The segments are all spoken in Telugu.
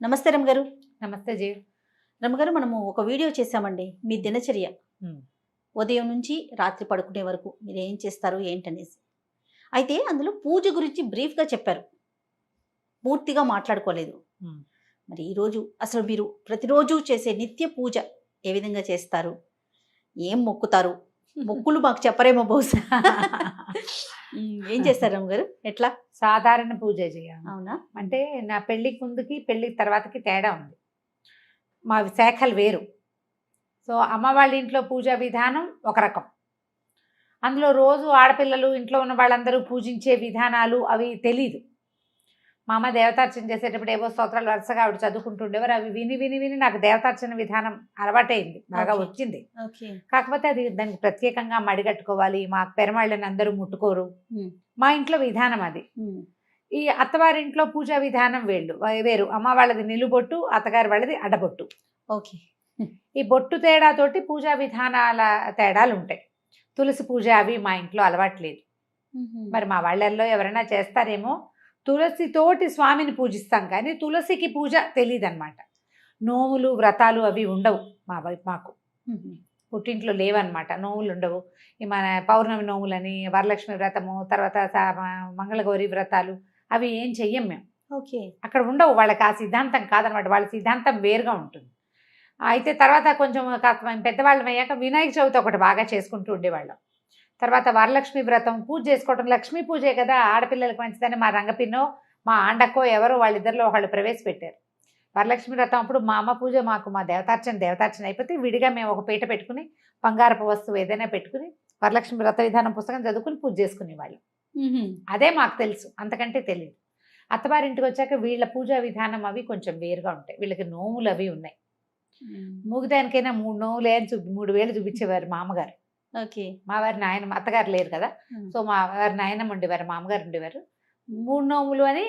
నమస్తే రమ్ గారు. నమస్తే జీ. రమ్ గారు, మనము ఒక వీడియో చేశామండి. మీ దినచర్య ఉదయం నుంచి రాత్రి పడుకునే వరకు మీరు ఏం చేస్తారు ఏంటనేసి. అయితే అందులో పూజ గురించి బ్రీఫ్గా చెప్పారు, పూర్తిగా మాట్లాడుకోలేదు. మరి ఈరోజు అసలు మీరు ప్రతిరోజు చేసే నిత్య పూజ ఏ విధంగా చేస్తారు, ఏం మొక్కుతారు? మొక్కులు మాకు చెప్పరేమో బహుశా. ఏం చేస్తారు రమ్ గారు? ఎట్లా? సాధారణ పూజ చేయాలి. అవునా? అంటే నా పెళ్ళికి ముందుకి పెళ్ళికి తర్వాతకి తేడా ఉంది. మా శాఖలు వేరు. సో అమ్మ వాళ్ళ ఇంట్లో పూజా విధానం ఒక రకం. అందులో రోజు ఆడపిల్లలు ఇంట్లో ఉన్న వాళ్ళందరూ పూజించే విధానాలు అవి తెలీదు. మా అమ్మ దేవతార్చన చేసేటప్పుడు ఏవో స్తోత్రాలు వరుసగా ఆవిడ చదువుకుంటుండేవారు. అవి విని విని విని నాకు దేవతార్చన విధానం అలవాటైంది, బాగా వచ్చింది. కాకపోతే అది దానికి ప్రత్యేకంగా మడిగట్టుకోవాలి, మా పెరమాళ్ళని అందరూ ముట్టుకోరు. మా ఇంట్లో విధానం అది. ఈ అత్తవారింట్లో పూజా విధానం వేరు. అమ్మ వాళ్ళది నిలుబొట్టు, అత్తగారి వాళ్ళది అడ్డబొట్టు. ఓకే. ఈ బొట్టు తేడాతోటి పూజా విధానాల తేడాలు ఉంటాయి. తులసి పూజ అవి మా ఇంట్లో అలవాట్లేదు. మరి మా వాళ్ళల్లో ఎవరైనా చేస్తారేమో. తులసితోటి స్వామిని పూజిస్తాం, కానీ తులసికి పూజ తెలియదు అనమాట. నోములు వ్రతాలు అవి ఉండవు మాకు. పుట్టింట్లో లేవన్నమాట, నోములు ఉండవు. ఈ మన పౌర్ణమి నోములని, వరలక్ష్మి వ్రతము, తర్వాత మంగళగౌరి వ్రతాలు అవి ఏం చెయ్యం మేము. ఓకే. అక్కడ ఉండవు. వాళ్ళకి ఆ సిద్ధాంతం కాదనమాట, వాళ్ళ సిద్ధాంతం వేరుగా ఉంటుంది. అయితే తర్వాత కొంచెం కాస్త మేము పెద్దవాళ్ళం అయ్యాక వినాయక చవితి ఒకటి బాగా చేసుకుంటూ ఉండేవాళ్ళం. తర్వాత వరలక్ష్మి వ్రతం పూజ చేసుకోవటం, లక్ష్మీ పూజే కదా, ఆడపిల్లలకి మంచిదని మా రంగపిన్నో మా ఆండక్కో ఎవరో వాళ్ళిద్దరిలో వాళ్ళు ప్రవేశపెట్టారు. వరలక్ష్మి వ్రతం అప్పుడు మా అమ్మ పూజ, మాకు మా దేవతార్చన అయిపోతే విడిగా మేము ఒక పీట పెట్టుకుని బంగారపు వస్తువు ఏదైనా పెట్టుకుని వరలక్ష్మి వ్రత విధానం పుస్తకం చదువుకుని పూజ చేసుకునేవాళ్ళం. అదే మాకు తెలుసు, అంతకంటే తెలియదు. అత్తవారింటికి వచ్చాక వీళ్ళ పూజా విధానం అవి కొంచెం వేరుగా ఉంటాయి. వీళ్ళకి నోములు అవి ఉన్నాయి. మూగిదానికైనా 3 నోములే అని 3 వేలు చూపించేవారు మా అమ్మగారు. ఓకే. మా వారి నాయనమ్మ, అత్తగారు లేరు కదా, సో మా వారి నాయనమ్మ ఉండేవారు, మా అమ్మగారు ఉండేవారు. 3 నోములు అని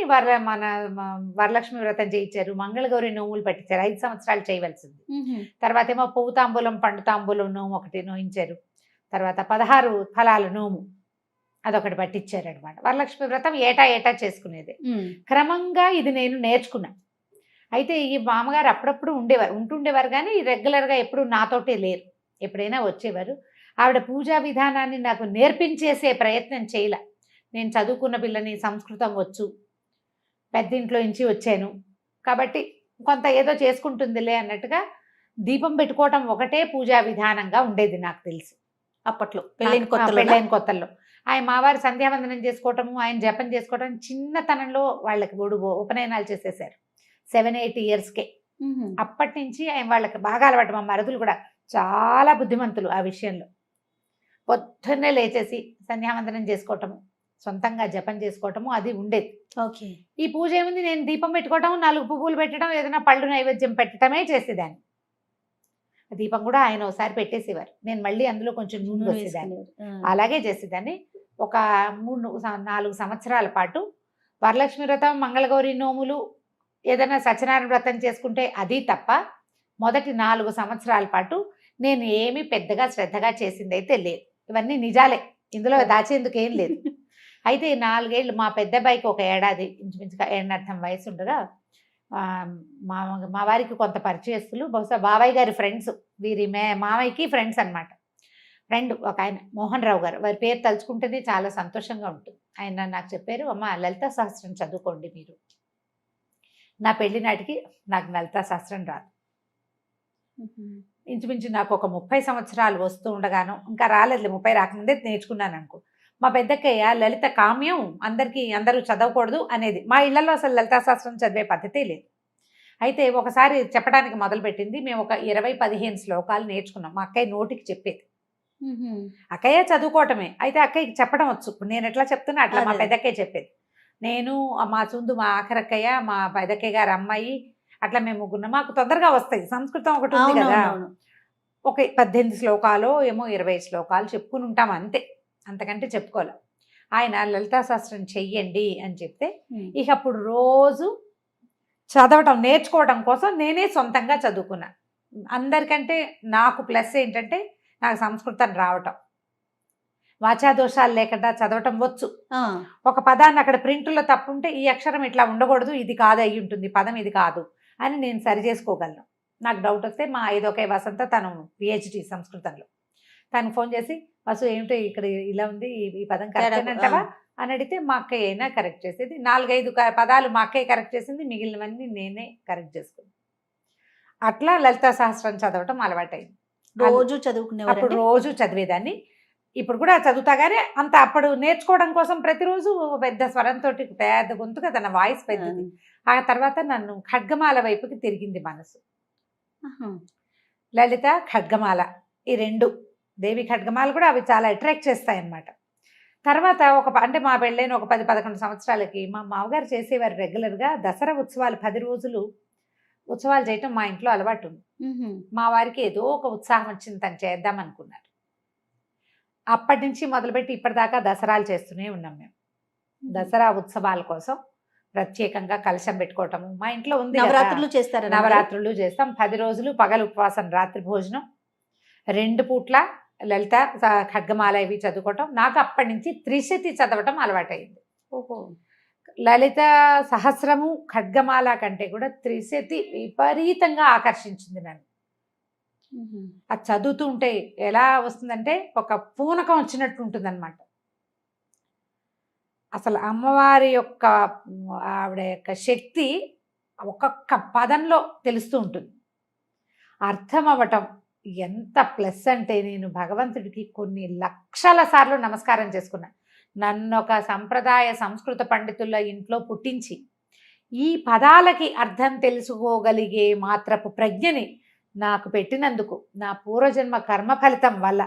వరలక్ష్మి వ్రతం చేయించారు. మంగళగౌరి నోములు పట్టించారు, 5 సంవత్సరాలు చేయవలసింది. తర్వాత ఏమో పువ్వు తాంబూలం పండు తాంబూలం నోము ఒకటి నోయించారు. తర్వాత 16 ఫలాల నోము అదొకటి పట్టించారు అనమాట. వరలక్ష్మి వ్రతం ఏటా చేసుకునేది. క్రమంగా ఇది నేను నేర్చుకున్నా. అయితే ఈ మామగారు అప్పుడప్పుడు ఉంటుండేవారు కానీ రెగ్యులర్గా ఎప్పుడు నాతోటే లేరు, ఎప్పుడైనా వచ్చేవారు. ఆవిడ పూజా విధానాన్ని నాకు నేర్పించేసే ప్రయత్నం చేయలే. నేను చదువుకున్న పిల్లని, సంస్కృతం వచ్చు, పెద్దింట్లో నుంచి వచ్చాను కాబట్టి కొంత ఏదో చేసుకుంటుందిలే అన్నట్టుగా దీపం పెట్టుకోవటం ఒకటే పూజా విధానంగా ఉండేది నాకు తెలుసు అప్పట్లో, పెళ్ళైన కొత్తల్లో. ఆయన మావారు సంధ్యావందనం చేసుకోవటము, ఆయన జపం చేసుకోవటం చిన్నతనంలో వాళ్ళకి ఉపనయనాలు చేసేసారు 7-8 ఇయర్స్కే. అప్పటి నుంచి ఆయన వాళ్ళకి బాగా అలవాటు. మా మరుదులు కూడా చాలా బుద్ధిమంతులు ఆ విషయంలో. పొద్దున్నే లేచేసి సంధ్యావందనం చేసుకోవటము, సొంతంగా జపం చేసుకోవటము అది ఉండేది. ఓకే. ఈ పూజ ఏముంది, నేను దీపం పెట్టుకోవటం, 4 పువ్వులు పెట్టడం, ఏదైనా పళ్ళు నైవేద్యం పెట్టడమే చేసేదాన్ని. దీపం కూడా ఆయన ఒకసారి పెట్టేసేవారు, నేను మళ్ళీ అందులో కొంచెం నూనె వేసేదాన్ని, అలాగే చేసేదాన్ని. ఒక 3-4 సంవత్సరాల పాటు వరలక్ష్మి వ్రతం, మంగళగౌరి నోములు, ఏదైనా సత్యనారాయణ వ్రతం చేసుకుంటే అది తప్ప మొదటి 4 సంవత్సరాల పాటు నేను ఏమీ పెద్దగా శ్రద్ధగా చేసింది అయితే లేదు. ఇవన్నీ నిజాలే, ఇందులో దాచేందుకు ఏం లేదు. అయితే 4 ఏళ్ళు మా పెద్ద అబ్బాయికి ఒక ఏడాది ఇంచుమించుగా 1.5 వయసు ఉండగా మా వారికి కొంత పరిచయస్తులు, బహుశా బాబాయ్ గారి ఫ్రెండ్స్, వీరి మావయ్యకి ఫ్రెండ్స్ అనమాట. ఫ్రెండ్ ఒక ఆయన మోహన్ రావు గారు, వారి పేరు తలుచుకుంటేనే చాలా సంతోషంగా ఉంటుంది. ఆయన నాకు చెప్పారు, అమ్మ లలితా సహస్రం చదువుకోండి మీరు. నా పెళ్లి నాటికి నాకు లలితా సహస్రం రాదు. ఇంచుమించు నాకు ఒక 30 సంవత్సరాలు వస్తూ ఉండగాను, ఇంకా రాలేదు, 30 రాకముందే నేర్చుకున్నాను అనుకో. మా పెద్దక్కయ్య లలిత కామ్యం, అందరూ చదవకూడదు అనేది. మా ఇళ్లలో అసలు లలితా శాస్త్రం చదివే పద్ధతే లేదు. అయితే ఒకసారి చెప్పడానికి మొదలుపెట్టింది. మేము ఒక 20-15 శ్లోకాలు నేర్చుకున్నాం. మా అక్కయ్య నోటికి చెప్పేది. అక్కయ్య చదువుకోవటమే, అయితే అక్కయ్యకి చెప్పడం వచ్చు. నేను ఎట్లా చెప్తున్నా అట్లా మా పెద్దక్కయ్య చెప్పేది. నేను, మా చుందు, మా ఆఖరక్కయ్య, మా పెద్దక్కయ్య గారు అమ్మాయి, అట్లా మేము ముగ్గురు. మాకు తొందరగా వస్తాయి, సంస్కృతం ఒకటి ఉంది కదా. ఒక 18 శ్లోకాలు ఏమో 20 శ్లోకాలు చెప్పుకుని ఉంటాం అంతే, అంతకంటే చెప్పుకోలే. ఆయన లలితా శాస్త్రం చెయ్యండి అని చెప్తే ఇక అప్పుడు రోజు చదవటం నేర్చుకోవడం కోసం నేనే సొంతంగా చదువుకున్నా. అందరికంటే నాకు ప్లస్ ఏంటంటే నాకు సంస్కృతం రావటం, వాచాదోషాలు లేకుండా చదవటం వచ్చు. ఒక పదాన్ని అక్కడ ప్రింట్లో తప్పుంటే ఈ అక్షరం ఇట్లా ఉండకూడదు, ఇది కాదు అయి ఉంటుంది, పదం ఇది కాదు అని నేను సరి చేసుకోగలను. నాకు డౌట్ వస్తే మా ఐదొకే వసంత తను పిహెచ్డి సంస్కృతంలో, తనకు ఫోన్ చేసి వసు ఏమిటో ఇక్కడ ఇలా ఉంది, ఈ పదం కరెక్ట్ అంటావా అని అడిగితే మా అక్కయ్య అయినా కరెక్ట్ చేసేది. 4-5 పదాలు మా అక్కయ్య కరెక్ట్ చేసింది, మిగిలినవన్నీ నేనే కరెక్ట్ చేసుకున్నాను. అట్లా లలితా సహస్రం చదవటం అలవాటైంది. రోజు అప్పుడు చదువుకునేవారు రోజు చదివేదాన్ని. ఇప్పుడు కూడా చదువుతా కానీ అంత అప్పుడు నేర్చుకోవడం కోసం ప్రతిరోజు పెద్ద స్వరంతో పెద్ద గొంతుగా తన వాయిస్ పెద్దది. ఆ తర్వాత నన్ను ఖడ్గమాల వైపుకి తిరిగింది మనసు. లలిత ఖడ్గమాల ఈ 2 దేవి ఖడ్గమాల కూడా అవి చాలా అట్రాక్ట్ చేస్తాయి అన్నమాట. తర్వాత అంటే మా పెళ్ళైన ఒక 10-11 సంవత్సరాలకి మా మామగారు చేసేవారు రెగ్యులర్గా దసరా ఉత్సవాలు 10 రోజులు ఉత్సవాలు చేయటం మా ఇంట్లో అలవాటు ఉంది. మా వారికి ఏదో ఒక ఉత్సాహం వచ్చింది, తను చేద్దాం అనుకున్నారు. అప్పటి నుంచి మొదలుపెట్టి ఇప్పటిదాకా దసరాలు చేస్తూనే ఉన్నాం మేము. దసరా ఉత్సవాల కోసం ప్రత్యేకంగా కలశం పెట్టుకోవటము మా ఇంట్లో ఉంది. నవరాత్రులు చేస్తారు. నవరాత్రులు చేస్తాం. 10 రోజులు పగలు ఉపవాసం, రాత్రి భోజనం, 2 పూట్ల లలిత ఖడ్గమాల ఇవి చదువుకోవటం. నాకు అప్పటి నుంచి త్రిశతి చదవటం అలవాటైంది. ఓహో. లలిత సహస్రము ఖడ్గమాల కంటే కూడా త్రిశతి విపరీతంగా ఆకర్షించింది నన్ను. అది చదువుతూ ఉంటే ఎలా వస్తుందంటే ఒక పూనకం వచ్చినట్టు ఉంటుంది అనమాట. అసలు అమ్మవారి యొక్క ఆవిడ యొక్క శక్తి ఒక్కొక్క పదంలో తెలుస్తూ ఉంటుంది. అర్థం అవ్వటం ఎంత ప్లస్ అంటే నేను భగవంతుడికి కొన్ని లక్షల సార్లు నమస్కారం చేసుకున్నా. నన్ను ఒక సంప్రదాయ సంస్కృత పండితుల ఇంట్లో పుట్టించి ఈ పదాలకి అర్థం తెలుసుకోగలిగే మాత్రపు ప్రజ్ఞని నాకు పెట్టినందుకు నా పూర్వజన్మ కర్మ ఫలితం వల్ల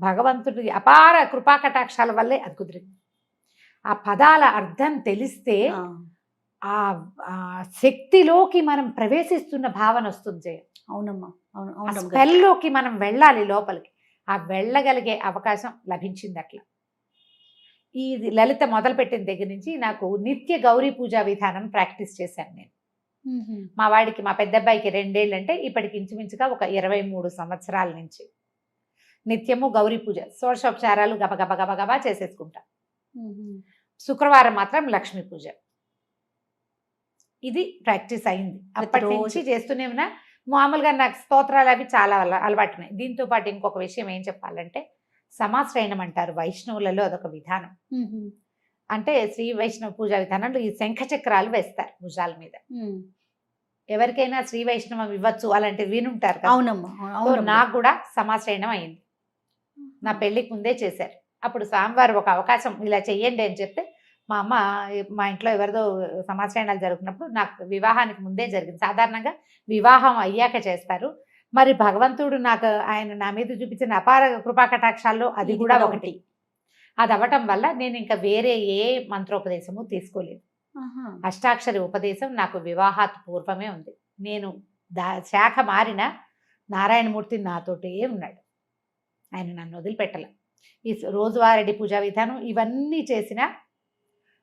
భగవంతుడి అపార కృపాకటాక్షాల వల్లే అది కుదిరింది. ఆ పదాల అర్థం తెలిస్తే ఆ శక్తిలోకి మనం ప్రవేశిస్తున్న భావన వస్తుంది. అవునమ్మా, అవును. స్పెల్లోకి మనం వెళ్ళాలి లోపలికి. ఆ వెళ్ళగలిగే అవకాశం లభించింది. అట్లా ఈ లలిత మొదలుపెట్టిన దగ్గర నుంచి నాకు నిత్య గౌరీ పూజా విధానం ప్రాక్టీస్ చేశాను నేను. మా వాడికి, మా పెద్ద అబ్బాయికి 2 ఏళ్ళు అంటే ఇప్పటికి ఇంచుమించుగా ఒక 23 సంవత్సరాల నుంచి నిత్యము గౌరీ పూజ షోడశోపచారాలు గబగబ గబగబా చేసేసుకుంటా. శుక్రవారం మాత్రం లక్ష్మీ పూజ. ఇది ప్రాక్టీస్ అయింది. అప్పటి నుంచి చేస్తూనే ఉన్నా. మామూలుగా నాకు స్తోత్రాలు అవి చాలా అలవాటున్నాయి. దీంతో పాటు ఇంకొక విషయం ఏం చెప్పాలంటే సమాశ్రయణం అంటారు వైష్ణవులలో, అదొక విధానం. అంటే శ్రీ వైష్ణవ పూజా విధానంలో ఈ శంఖ చక్రాలు వేస్తారు భుజాల మీద. ఎవరికైనా శ్రీ వైష్ణవం ఇవ్వచ్చు అలాంటివి వినుంటారు కదా. అవునమ్మా. నాకు కూడా సమాశ్రయణం అయింది. నా పెళ్లికి ముందే చేశారు. అప్పుడు స్వామివారు ఒక అవకాశం ఇలా చెయ్యండి అని చెప్తే మా అమ్మ మా ఇంట్లో ఎవరిదో సమాశ్రయణాలు జరుగుతున్నప్పుడు నాకు వివాహానికి ముందే జరిగింది. సాధారణంగా వివాహం అయ్యాక చేస్తారు. మరి భగవంతుడు నాకు ఆయన నా మీద చూపించిన అపార కృపాకటాక్షాల్లో అది కూడా ఒకటి. అది అవ్వటం వల్ల నేను ఇంకా వేరే ఏ మంత్రోపదేశము తీసుకోలేదు. అష్టాక్షరి ఉపదేశం నాకు వివాహాత్ పూర్వమే ఉంది. నేను శాఖ మారిన నారాయణమూర్తి నాతోటే ఉన్నాడు. ఆయన నన్ను వదిలిపెట్టలే. ఈ రోజువారీ పూజా విధానం ఇవన్నీ చేసిన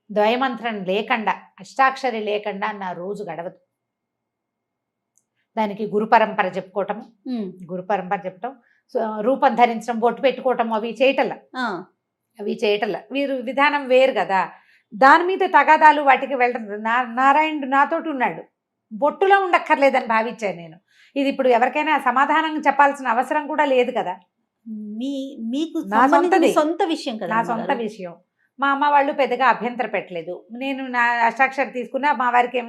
ద్వయమంత్రం లేకుండా, అష్టాక్షరి లేకుండా నా రోజు గడవదు. దానికి గురు పరంపర చెప్పుకోవటము, గురు పరంపర చెప్పటం, రూపం ధరించడం, బొట్టు పెట్టుకోవటం అవి చేయటల్లా వీరు విధానం వేరు కదా. దాని మీద తగాదాలు వాటికి వెళ్ళడం. నారాయణుడు నాతోటి ఉన్నాడు, బొట్టులో ఉండక్కర్లేదని భావించాను నేను. ఇది ఇప్పుడు ఎవరికైనా సమాధానం చెప్పాల్సిన అవసరం కూడా లేదు కదా. మీకు నా సొంత విషయం కదా, నా సొంత విషయం. మా అమ్మ వాళ్ళు పెద్దగా అభ్యంతర పెట్టలేదు. నేను నా అష్టాక్షరి తీసుకున్నా మా వారికి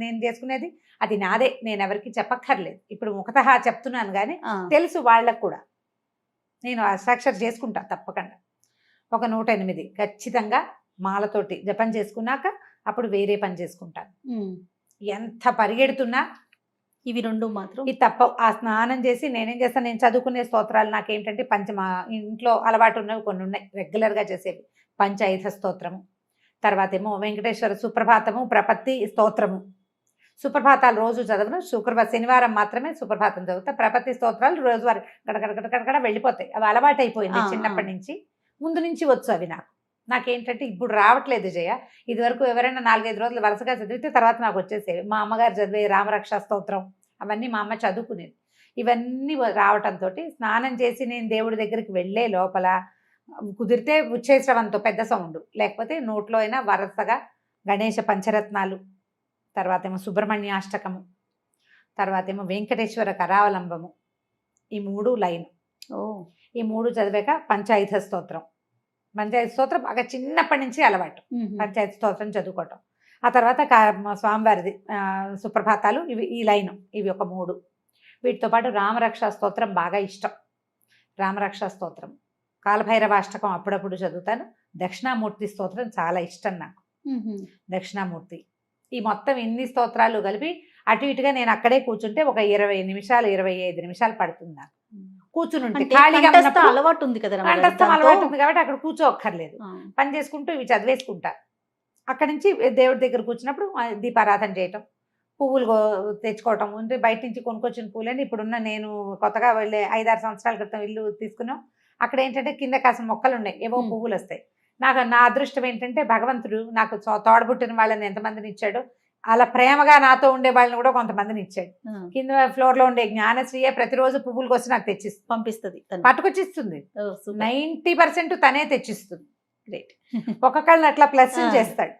నేను చేసుకునేది అది నాదే, నేను ఎవరికి చెప్పక్కర్లేదు. ఇప్పుడు ముఖతహా చెప్తున్నాను కానీ తెలుసు వాళ్ళకు కూడా. నేను అష్టాక్షరి చేసుకుంటా తప్పకుండా. ఒక 108 ఖచ్చితంగా మాలతోటి జపం చేసుకున్నాక అప్పుడు వేరే పని చేసుకుంటాను. ఎంత పరిగెడుతున్నా ఇవి 2 మాత్రం ఇది తప్ప. ఆ స్నానం చేసి నేనేం చేస్తాను, నేను చదువుకునే స్తోత్రాలు నాకేంటంటే మా ఇంట్లో అలవాటు ఉన్నవి కొన్ని ఉన్నాయి రెగ్యులర్గా చేసేవి. పంచాయుధ స్తోత్రము, తర్వాత ఏమో వెంకటేశ్వర సుప్రభాతము, ప్రపత్తి స్తోత్రము. సుప్రభాతాలు రోజు చదవను, శనివారం మాత్రమే సుప్రభాతం చదువుతా. ప్రపత్తి స్తోత్రాలు రోజువారి గడగడ వెళ్ళిపోతాయి. అవి అలవాటు అయిపోయింది చిన్నప్పటి నుంచి. ముందు నుంచి వచ్చు అవి నాకేంటంటే ఇప్పుడు రావట్లేదు జయ. ఇది వరకు ఎవరైనా 4-5 రోజులు వరుసగా చదివితే తర్వాత నాకు వచ్చేసేవి. మా అమ్మగారు చదివే రామరక్ష స్తోత్రం అవన్నీ మా అమ్మ చదువుకునేది. ఇవన్నీ రావటంతో స్నానం చేసి నేను దేవుడి దగ్గరికి వెళ్ళే లోపల కుదిరితే ఉచ్చేశ్రవంతో పెద్ద సౌండ్, లేకపోతే నోట్లో అయినా వరుసగా గణేష పంచరత్నాలు, తర్వాత ఏమో సుబ్రహ్మణ్యాష్టకము, తర్వాత ఏమో వెంకటేశ్వర కరావలంబము, ఈ 3 లైన్. ఓ ఈ 3 చదివాక పంచాయుధ స్తోత్రం. పంచాయతీ స్తోత్రం బాగా చిన్నప్పటి నుంచి అలవాటు, పంచాయతీ స్తోత్రం చదువుకోవటం. ఆ తర్వాత స్వామివారిది సుప్రభాతాలు, ఇవి ఈ లైను, ఇవి ఒక 3. వీటితో పాటు రామరక్షా స్తోత్రం బాగా ఇష్టం. రామరక్షా స్తోత్రం, కాలభైరవాష్టకం అప్పుడప్పుడు చదువుతాను. దక్షిణామూర్తి స్తోత్రం చాలా ఇష్టం నాకు. దక్షిణామూర్తి, ఈ మొత్తం ఇన్ని స్తోత్రాలు కలిపి అటు ఇటుగా నేను అక్కడే కూర్చుంటే ఒక 20 నిమిషాలు 25 నిమిషాలు పడుతుంది నాకు కూర్చుని. ఖాళీగా అలవాటు ఉంది కదా, కంఠస్థం అలవాటు ఉంది కాబట్టి అక్కడ కూర్చోక్కర్లేదు, పని చేసుకుంటూ ఇవి చదివేసుకుంటా. అక్కడి నుంచి దేవుడి దగ్గర కూర్చున్నప్పుడు దీపారాధన చేయటం, పువ్వులు తెచ్చుకోవటం. అంటే బయట నుంచి కొనుక్కొచ్చిన పువ్వులని ఇప్పుడున్న నేను కొత్తగా వెళ్ళే 5-6 సంవత్సరాల క్రితం ఇల్లు తీసుకున్నాం. అక్కడ ఏంటంటే కింద కాసిన మొక్కలు ఉన్నాయి, ఏవో పువ్వులు వస్తాయి. నా అదృష్టం ఏంటంటే భగవంతుడు నాకు తోడబుట్టిన వాళ్ళని ఎంతమందిని ఇచ్చాడో, అలా ప్రేమగా నాతో ఉండే వాళ్ళని కూడా కొంతమందిని ఇచ్చాడు. కింద ఫ్లోర్ లో ఉండే జ్ఞానశ్రీయే ప్రతిరోజు పువ్వులు వచ్చి నాకు తెచ్చిస్తుంది, పంపిస్తుంది, పట్టుకొచ్చిస్తుంది. 90% తనే తెచ్చిస్తుంది. గ్రేట్. ఒక్కొక్కళ్ళని అట్లా ప్లస్ చేస్తాడు.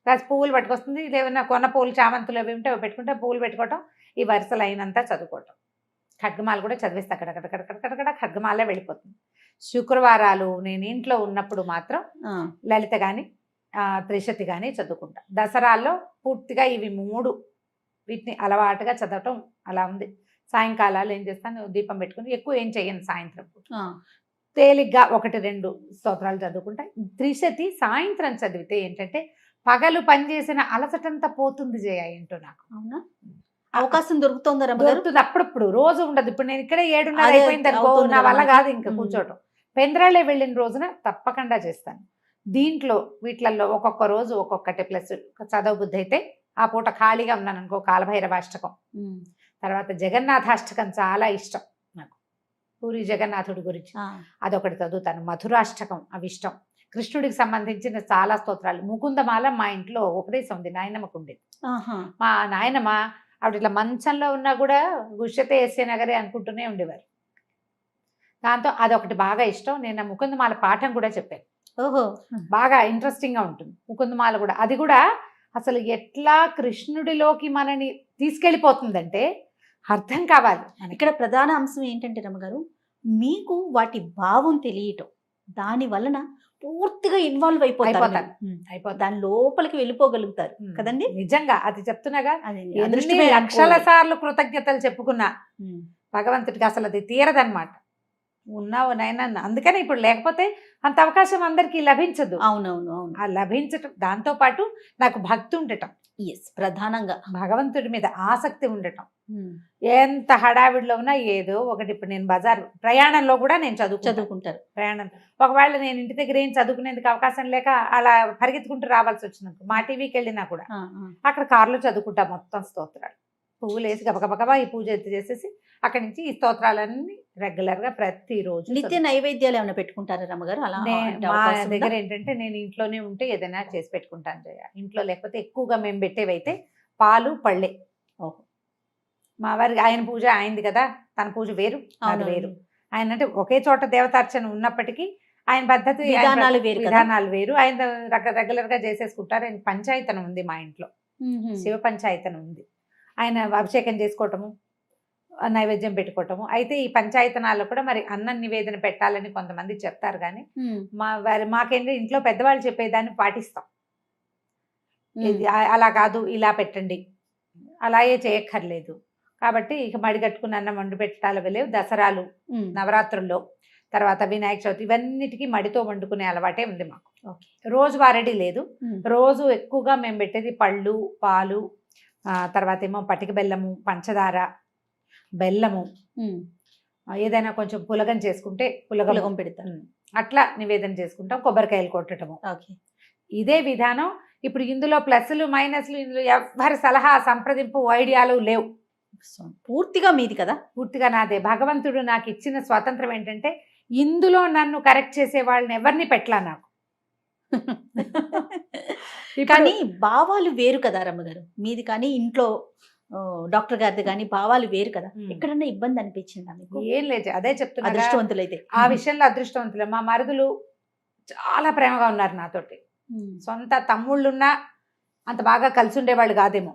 ప్లస్ పువ్వులు పట్టుకొస్తుంది. ఏమైనా కొన్న పువ్వులు, చామంతులు అవి ఉంటే అవి పెట్టుకుంటే పువ్వులు పెట్టుకోవటం, ఈ వరుస లైన్ అంతా చదువుకోవటం. ఖడ్గమాల కూడా చదివేస్తే అక్కడక్కడ ఖడ్గమాలే వెళ్ళిపోతుంది. శుక్రవారాలు నేను ఇంట్లో ఉన్నప్పుడు మాత్రం లలిత కానీ త్రిశతి కానీ చదువుకుంటా. దసరాల్లో పూర్తిగా ఇవి 3 వీటిని అలవాటుగా చదవటం అలా ఉంది. సాయంకాలాలు ఏం చేస్తాను, దీపం పెట్టుకుని ఎక్కువ ఏం చెయ్యను. సాయంత్రం తేలిగ్గా 1-2 స్తోత్రాలు చదువుకుంటా. త్రిశతి సాయంత్రం చదివితే ఏంటంటే పగలు పనిచేసిన అలసటంతా పోతుంది జయ. ఏంటో నాకు అవునా అవకాశం దొరుకుతుంది, అప్పుడప్పుడు, రోజు ఉండదు. ఇప్పుడు నేను ఇక్కడే 7:30 అయిపోయింది అనుకో, నా వల్ల కాదు ఇంకా కూర్చోటం. పెందరాళ్ళే వెళ్ళిన రోజున తప్పకుండా చేస్తాను. దీంట్లో వీటిలలో ఒక్కొక్క రోజు ఒక్కొక్కటి ప్లస్ చదవ బుద్ధి అయితే ఆ పూట ఖాళీగా ఉన్నాను అనుకో, కాలభైరవాష్టకం, తర్వాత జగన్నాథాష్టకం చాలా ఇష్టం నాకు, పూరి జగన్నాథుడి గురించి అదొకటి చదువుతాను. మధురాష్టకం అవి ఇష్టం. కృష్ణుడికి సంబంధించిన చాలా స్తోత్రాలు. ముకుందమాల మా ఇంట్లో ఉపదేశం ఉంది, నాయనమ్మకు ఉండేది. మా నాయనమ్మ ఆవిడ ఇట్లా మంచంలో ఉన్నా కూడా గుష్యతే ఎస్సే నగరే అనుకుంటూనే ఉండేవారు. దాంతో అదొకటి బాగా ఇష్టం. నేను ముకుందమాల పాఠం కూడా చెప్పాను. ఓహో, బాగా ఇంట్రెస్టింగ్ గా ఉంటుంది ముకుందమాల కూడా. అది కూడా అసలు ఎట్లా కృష్ణుడిలోకి మనని తీసుకెళ్ళిపోతుందంటే అర్థం కావాలి. ఇక్కడ ప్రధాన అంశం ఏంటంటే రమ్మగారు, మీకు వాటి భావం తెలియటం, దాని వలన పూర్తిగా ఇన్వాల్వ్ అయిపోతారు, దాని లోపలికి వెళ్ళిపోగలుగుతారు కదండి. నిజంగా అది చెప్తున్నాగా, లక్షల సార్లు కృతజ్ఞతలు చెప్పుకున్నా భగవంతుడికి అసలు అది తీరదనమాట. ఉన్నావు నాయన, అందుకని ఇప్పుడు లేకపోతే అంత అవకాశం అందరికీ లభించదు. అవునవును అవును. ఆ లభించటం, దాంతో పాటు నాకు భక్తి ఉండటం, ప్రధానంగా భగవంతుడి మీద ఆసక్తి ఉండటం. ఎంత హడావిడిలో ఉన్నా ఏదో ఒకటి. ఇప్పుడు నేను బజార్ ప్రయాణంలో కూడా నేను చదువుకుంటారు. ప్రయాణం ఒకవేళ నేను ఇంటి దగ్గర ఏం చదువుకునేందుకు అవకాశం లేక అలా పరిగెత్తుకుంటూ రావాల్సి వచ్చినప్పుడు మా టీవీకి వెళ్ళినా కూడా అక్కడ కారులో చదువుకుంటా మొత్తం స్తోత్రాలు. పువ్వులు వేసి గబగబా ఈ పూజ చేసేసి అక్కడి నుంచి ఈ స్తోత్రాలన్నీ రెగ్యులర్ గా ప్రతిరోజు. నిత్య నైవేద్యాలు ఏమైనా పెట్టుకుంటారా రమ్మగారు? అలా మా దగ్గర ఏంటంటే నేను ఇంట్లోనే ఉంటే ఏదైనా చేసి పెట్టుకుంటాను జయ. ఇంట్లో లేకపోతే ఎక్కువగా మేము పెట్టేవైతే పాలు పళ్ళే. ఓహో, మా వారికి ఆయన పూజ ఆయనది కదా, తన పూజ వేరు అది వేరు. ఆయన అంటే ఒకే చోట దేవతార్చన ఉన్నప్పటికీ ఆయన పద్ధతి విధానాలు వేరు. ఆయన రెగ్యులర్ గా చేసేసుకుంటారు. ఆయన పంచాయతనం ఉంది మా ఇంట్లో, శివ పంచాయతనం ఉంది. ఆయన అభిషేకం చేసుకోవటము, నైవేద్యం పెట్టుకోవటము. అయితే ఈ పంచాయతనాల్లో కూడా మరి అన్నం నివేదన పెట్టాలని కొంతమంది చెప్తారు, కానీ మాకేంటి ఇంట్లో పెద్దవాళ్ళు చెప్పేదాన్ని పాటిస్తాం. అలా కాదు, ఇలా పెట్టండి, అలాగే చేయక్కర్లేదు. కాబట్టి ఇక మడి కట్టుకుని అన్నం వండి పెట్టాలి లేవు. దసరాలు, నవరాత్రుల్లో, తర్వాత వినాయక చవితి, ఇవన్నిటికీ మడితో వండుకునే అలవాటే ఉంది మాకు. రోజు వారడి లేదు. రోజు ఎక్కువగా మేము పెట్టేది పళ్ళు, పాలు, తర్వాత ఏమో పటిక బెల్లము, పంచదార, బెల్లము, ఏదైనా కొంచెం పులగం చేసుకుంటే పులగం పెడతాం, అట్లా నివేదన చేసుకుంటాం. కొబ్బరికాయలు కొట్టడము. ఇదే విధానం. ఇప్పుడు ఇందులో ప్లస్లు మైనస్లు ఇందులో ఎవరి సలహా సంప్రదింపు ఐడియాలు లేవు. పూర్తిగా మీది కదా, పూర్తిగా నాదే. భగవంతుడు నాకు ఇచ్చిన స్వాతంత్రం ఏంటంటే ఇందులో నన్ను కరెక్ట్ చేసే వాళ్ళని ఎవరిని పెట్టలా నాకు. కానీ భావాలు వేరు కదా రమ్మగారు, మీది కానీ ఇంట్లో డాక్టర్ గారిది కానీ భావాలు వేరు కదా. ఎక్కడన్నా ఇబ్బంది అనిపించిందా మీకు? ఏం లేదు, అదే చెప్తున్నా, అదృష్టవంతులైతే ఆ విషయంలో అదృష్టవంతులే. మా మరుదులు చాలా ప్రేమగా ఉన్నారు నాతోటి. సొంత తమ్ముళ్ళున్నా అంత బాగా కలిసి ఉండేవాళ్ళు కాదేమో.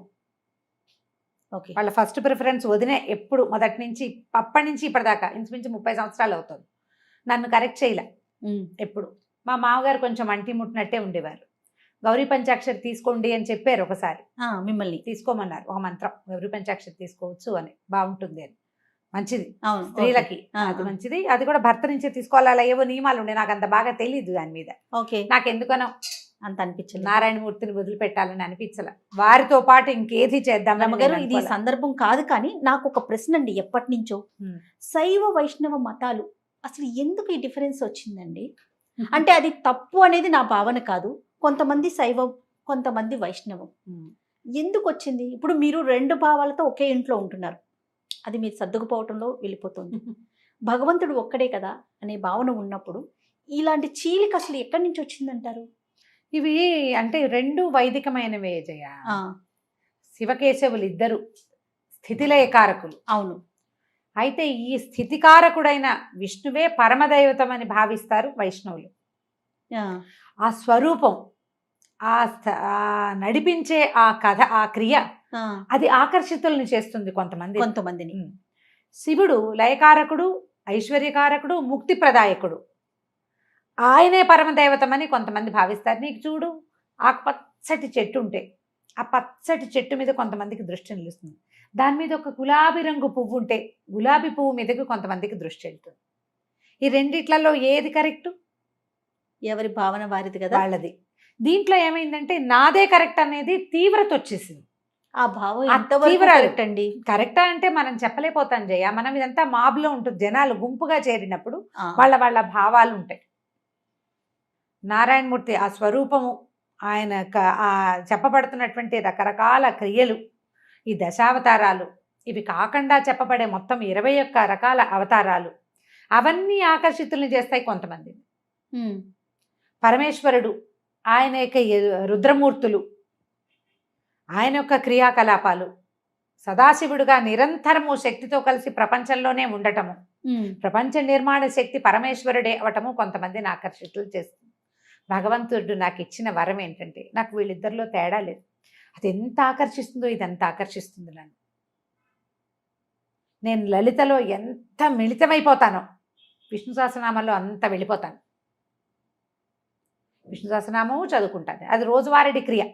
ఓకే. వాళ్ళ ఫస్ట్ ప్రిఫరెన్స్ వదినే. ఎప్పుడు మొదటి నుంచి అప్పటి నుంచి ఇప్పటిదాకా ఇంచుమించు 30 సంవత్సరాలు అవుతుంది. నన్ను కరెక్ట్ చేయలే ఎప్పుడు. మా మామగారు కొంచెం అంటి ముట్టినట్టే ఉండేవారు. గౌరీ పంచాక్షరి తీసుకోండి అని చెప్పారు ఒకసారి. మిమ్మల్ని తీసుకోమన్నారు ఒక మంత్రం, గౌరీ పంచాక్షరి తీసుకోవచ్చు అని, బాగుంటుంది అని. మంచిది అవును స్త్రీలకి, అది మంచిది. అది కూడా భర్త నుంచే తీసుకోవాలి, అలా ఏవో నియమాలు ఉండే. నాకు అంత బాగా తెలియదు దాని మీద. ఓకే. నాకు ఎందుకనో అంత అనిపించలేదు. నారాయణమూర్తిని వదిలిపెట్టాలని అనిపించలే. వారితో పాటు ఇంకేది చేద్దాం. రమ్మగారు ఇది సందర్భం కాదు, కానీ నాకు ఒక ప్రశ్న అండి. ఎప్పటి నుంచో శైవ వైష్ణవ మతాలు అసలు ఎందుకు ఈ డిఫరెన్స్ వచ్చిందండి? అంటే అది తప్పు అనేది నా భావన కాదు. కొంతమంది శైవం, కొంతమంది వైష్ణవం. ఎందుకు వచ్చింది? ఇప్పుడు మీరు 2 భావాలతో ఒకే ఇంట్లో ఉంటున్నారు, అది మీరు సర్దుకుపోవటంలో వెళ్ళిపోతుంది. భగవంతుడు ఒక్కడే కదా అనే భావన ఉన్నప్పుడు ఇలాంటి చీలిక అసలు ఎక్కడి నుంచి వచ్చిందంటారు? ఇవి అంటే 2 వైదికమైనవే జయ. శివకేశవులు ఇద్దరు స్థితిలయకారకులు. అవును. అయితే ఈ స్థితికారకుడైన విష్ణువే పరమదైవతం అని భావిస్తారు వైష్ణవులు. ఆ స్వరూపం, ఆ నడిపించే ఆ కథ, ఆ క్రియ, అది ఆకర్షితుల్ని చేస్తుంది కొంతమందిని. శివుడు లయకారకుడు, ఐశ్వర్యకారకుడు, ముక్తి ప్రదాయకుడు. ఆయనే పరమదైవతమని కొంతమంది భావిస్తారు. నీకు చూడు, ఆ పచ్చటి చెట్టు ఉంటే ఆ పచ్చటి చెట్టు మీద కొంతమందికి దృష్టి నిలుస్తుంది. దాని మీద ఒక గులాబీ రంగు పువ్వు ఉంటే గులాబీ పువ్వు మీదకి కొంతమందికి దృష్టి వెళ్తుంది. ఈ రెండిట్లలో ఏది కరెక్ట్? ఎవరి భావన వారిది కదా, వాళ్ళది. దీంట్లో ఏమైందంటే నాదే కరెక్ట్ అనేది తీవ్రత వచ్చేసింది. ఆ భావం ఎంతవరకు కరెక్ట్ అండి? కరెక్టా అంటే మనం చెప్పలేకపోతాం జయ. మనం ఇదంతా మాబ్లో ఉంటుంది, జనాలు గుంపుగా చేరినప్పుడు వాళ్ళ భావాలు ఉంటాయి. నారాయణమూర్తి ఆ స్వరూపము, ఆయన ఆ చెప్పబడుతున్నటువంటి రకరకాల క్రియలు, ఈ దశావతారాలు, ఇవి కాకుండా చెప్పబడే మొత్తం 21 రకాల అవతారాలు, అవన్నీ ఆకర్షితుల్ని చేస్తాయి కొంతమంది. పరమేశ్వరుడు, ఆయన యొక్క రుద్రమూర్తులు, ఆయన యొక్క క్రియాకలాపాలు, సదాశివుడుగా నిరంతరము శక్తితో కలిసి ప్రపంచంలోనే ఉండటము, ప్రపంచ నిర్మాణ శక్తి పరమేశ్వరుడే అవటము కొంతమందిని ఆకర్షితులు చేస్తుంది. భగవంతుడు నాకు ఇచ్చిన వరం ఏంటంటే, నాకు వీళ్ళిద్దరిలో తేడా లేదు. అది ఎంత ఆకర్షిస్తుందో ఇదంత ఆకర్షిస్తుంది నన్ను. నేను లలితలో ఎంత మిళితమైపోతానో విష్ణు సహస్రనామంలో అంత వెళ్ళిపోతాను. విష్ణు సహస్రనామము చదువుకుంటాను, అది రోజువారీ క్రియ.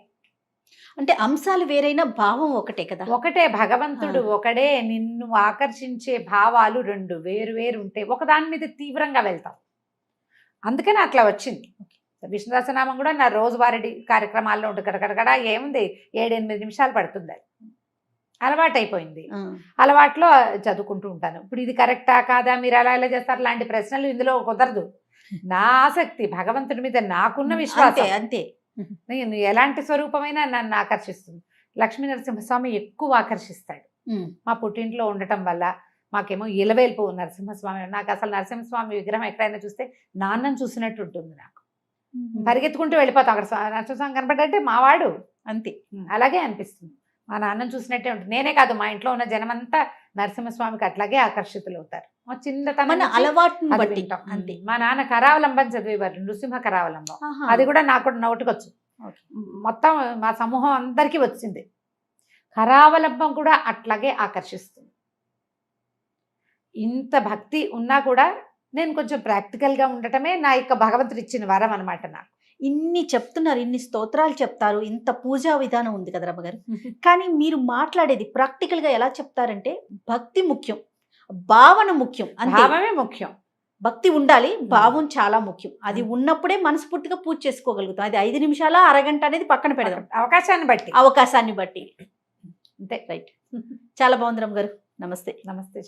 అంటే అంశాలు వేరైనా భావం ఒకటే కదా? ఒకటే. భగవంతుడు ఒకడే. నిన్ను ఆకర్షించే భావాలు 2 వేరు ఉంటే ఒకదాని మీద తీవ్రంగా వెళ్తాం. అందుకని అట్లా వచ్చింది. విష్ణు సహస్రనామం కూడా నా రోజువారీ కార్యక్రమాల్లో ఉంటుంది. గడగడగడ ఏముంది, 7-8 నిమిషాలు పడుతుంది. అది అలవాటైపోయింది. అలవాట్లో చదువుకుంటూ ఉంటాను. ఇప్పుడు ఇది కరెక్టా కాదా, మీరు అలా ఎలా చేస్తారు, లాంటి ప్రశ్నలు ఇందులో కుదరదు. నా ఆసక్తి భగవంతుడి మీద నాకున్న విశ్వాసం అంతే. నేను ఎలాంటి స్వరూపమైనా నన్ను ఆకర్షిస్తుంది. లక్ష్మీ నరసింహస్వామి ఎక్కువ ఆకర్షిస్తాడు. మా పుట్టింట్లో ఉండటం వల్ల మాకేమో ఇలవేల్పు నరసింహస్వామి. నాకు అసలు నరసింహస్వామి విగ్రహం ఎక్కడైనా చూస్తే నాన్నని చూసినట్టు ఉంటుంది. నాకు పరిగెత్తుకుంటూ వెళ్ళిపోతాం. అక్కడ నరసింహస్వామి కనపడ్డంటే మావాడు అంతే, అలాగే అనిపిస్తుంది. మా నాన్నని చూసినట్టే ఉంటుంది. నేనే కాదు, మా ఇంట్లో ఉన్న జనమంతా నరసింహస్వామికి అట్లాగే ఆకర్షితులు అవుతారు. మా చిన్నతనం అలవాటును బట్టి అంతే. మా నాన్న కరావలంబం చదివేవారు, నృసింహ కరావలంబం. అది కూడా నాకు కూడా నోటికొచ్చు. మొత్తం మా సమూహం అందరికీ వచ్చింది. కరావలంబం కూడా అట్లాగే ఆకర్షిస్తుంది. ఇంత భక్తి ఉన్నా కూడా నేను కొంచెం ప్రాక్టికల్గా ఉండటమే నా యొక్క భగవంతుడు ఇచ్చిన వరం అనమాట. నాకు ఇన్ని చెప్తున్నారు, ఇన్ని స్తోత్రాలు చెప్తారు, ఇంత పూజా విధానం ఉంది కదా రమ్మగారు. కానీ మీరు మాట్లాడేది ప్రాక్టికల్గా ఎలా చెప్తారంటే, భక్తి ముఖ్యం, భావన ముఖ్యం. భావమే ముఖ్యం. భక్తి ఉండాలి, భావం చాలా ముఖ్యం. అది ఉన్నప్పుడే మనస్ఫూర్తిగా పూజ చేసుకోగలుగుతాం. అది 5 నిమిషాల అరగంట అనేది పక్కన పెడదాం, అవకాశాన్ని బట్టి. అంతే. రైట్. చాలా బాగుంది రమ్మగారు. నమస్తే. నమస్తే.